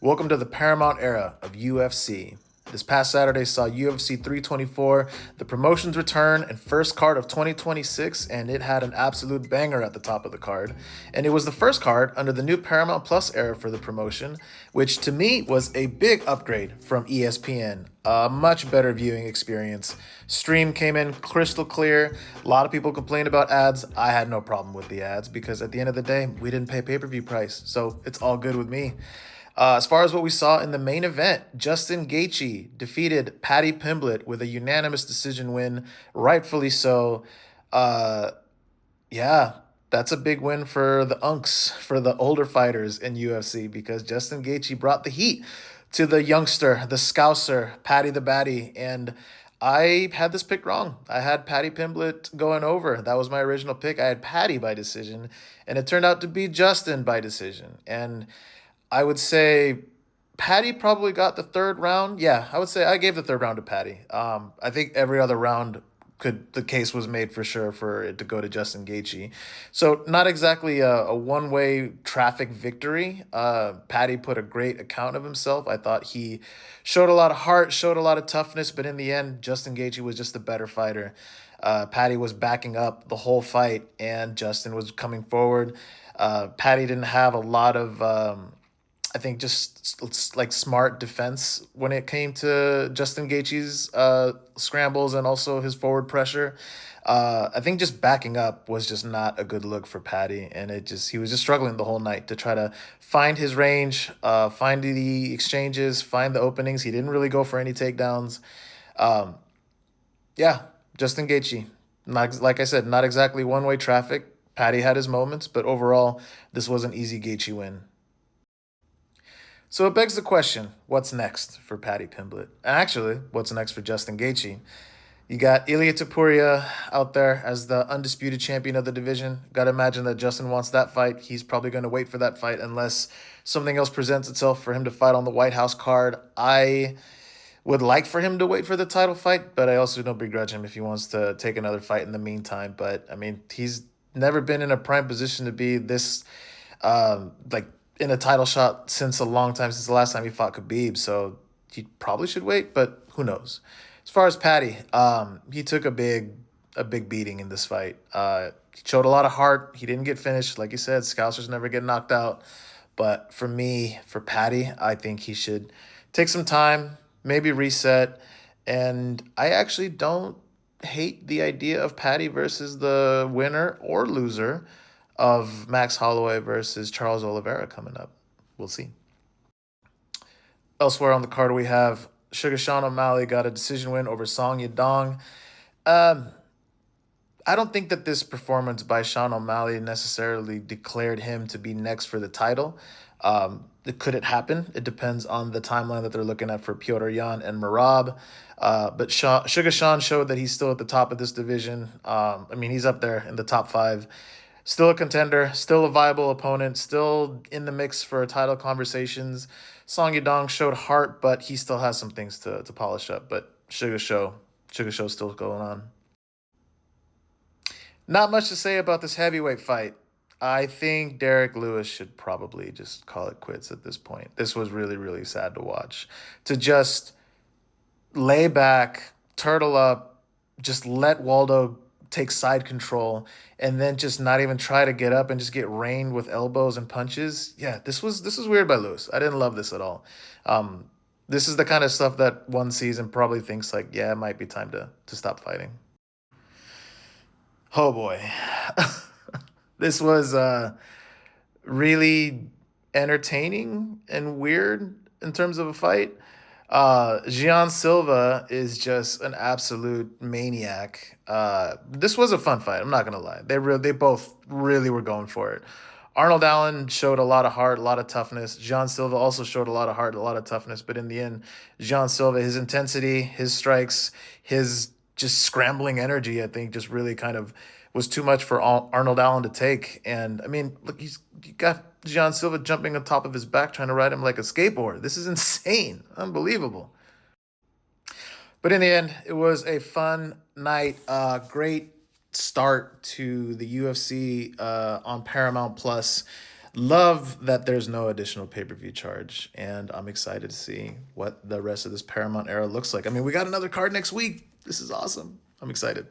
Welcome to the Paramount era of UFC. This past Saturday saw UFC 324, the promotion's return and first card of 2026, and it had an absolute banger at the top of the card. And it was the first card under the new Paramount Plus era for the promotion, which to me was a big upgrade from ESPN. A much better viewing experience. Stream came in crystal clear. A lot of people complained about ads. I had no problem with the ads because at the end of the day, we didn't pay pay-per-view price, so it's all good with me. As far as what we saw in the main event, Justin Gaethje defeated Paddy Pimblett with a unanimous decision win, rightfully so. Uh, yeah, that's a big win for the unks, for the older fighters in UFC, because Justin Gaethje brought the heat to the youngster, the Scouser, Paddy the Baddy, and I had this pick wrong. I had Paddy Pimblett going over. That was my original pick. I had Paddy by decision, and it turned out to be Justin by decision. And I would say Patty probably got the third round. Yeah, I would say I gave the third round to Patty. I think every other round the case was made for sure for it to go to Justin Gaethje. So not exactly a one way traffic victory. Patty put a great account of himself. I thought he showed a lot of heart, showed a lot of toughness, but in the end, Justin Gaethje was just a better fighter. Patty was backing up the whole fight, and Justin was coming forward. Patty didn't have a lot of I think just like smart defense when it came to Justin Gaethje's scrambles and also his forward pressure. I think just backing up was just not a good look for Patty, and he was just struggling the whole night to try to find his range, find the exchanges, find the openings. He didn't really go for any takedowns. Um, yeah, Justin Gaethje, not like I said, not exactly one way traffic. Patty had his moments, but overall, this was an easy Gaethje win. So it begs the question, what's next for Paddy Pimblett? Actually, what's next for Justin Gaethje? You got Ilya Topuria out there as the undisputed champion of the division. Got to imagine that Justin wants that fight. He's probably going to wait for that fight unless something else presents itself for him to fight on the White House card. I would like for him to wait for the title fight, but I also don't begrudge him if he wants to take another fight in the meantime. But I mean, he's never been in a prime position to be this like in a title shot since a long time, since the last time he fought Khabib. So he probably should wait, but who knows? As far as Patty, he took a big beating in this fight. He showed a lot of heart. He didn't get finished, like you said. Scousers never get knocked out. But for me, for Patty, I think he should take some time, maybe reset. And I actually don't hate the idea of Patty versus the winner or loser of Max Holloway versus Charles Oliveira coming up. We'll see. Elsewhere on the card, we have Sugar Sean O'Malley got a decision win over Song Yadong. Um, I don't think that this performance by Sean O'Malley necessarily declared him to be next for the title. Could it happen? It depends on the timeline that they're looking at for Piotr Jan and Marab. But Sugar Sean showed that he's still at the top of this division. I mean, he's up there in the top five. Still a contender, still a viable opponent, still in the mix for title conversations. Song Yadong showed heart, but he still has some things to polish up. But Sugar Show's still going on. Not much to say about this heavyweight fight. I think Derek Lewis should probably just call it quits at this point. This was really, really sad to watch. To just lay back, turtle up, just let Waldo take side control, and then just not even try to get up and just get rained with elbows and punches. Yeah, this was weird by Lewis. I didn't love this at all. This is the kind of stuff that one sees and probably thinks like, yeah, it might be time to stop fighting. Oh boy. This was really entertaining and weird in terms of a fight. Gian Silva is just an absolute maniac. This was a fun fight. I'm not gonna lie. They both really were going for it. Arnold Allen showed a lot of heart, a lot of toughness. Gian Silva also showed a lot of heart, a lot of toughness. But in the end, Gian Silva, his intensity, his strikes, his just scrambling energy, I think, just really kind of was too much for Arnold Allen to take. And I mean, look, you got Gian Silva jumping on top of his back, trying to ride him like a skateboard. This is insane, unbelievable. But in the end, it was a fun night. Great start to the UFC on Paramount Plus. Love that there's no additional pay-per-view charge, and I'm excited to see what the rest of this Paramount era looks like. I mean, we got another card next week. This is awesome. I'm excited.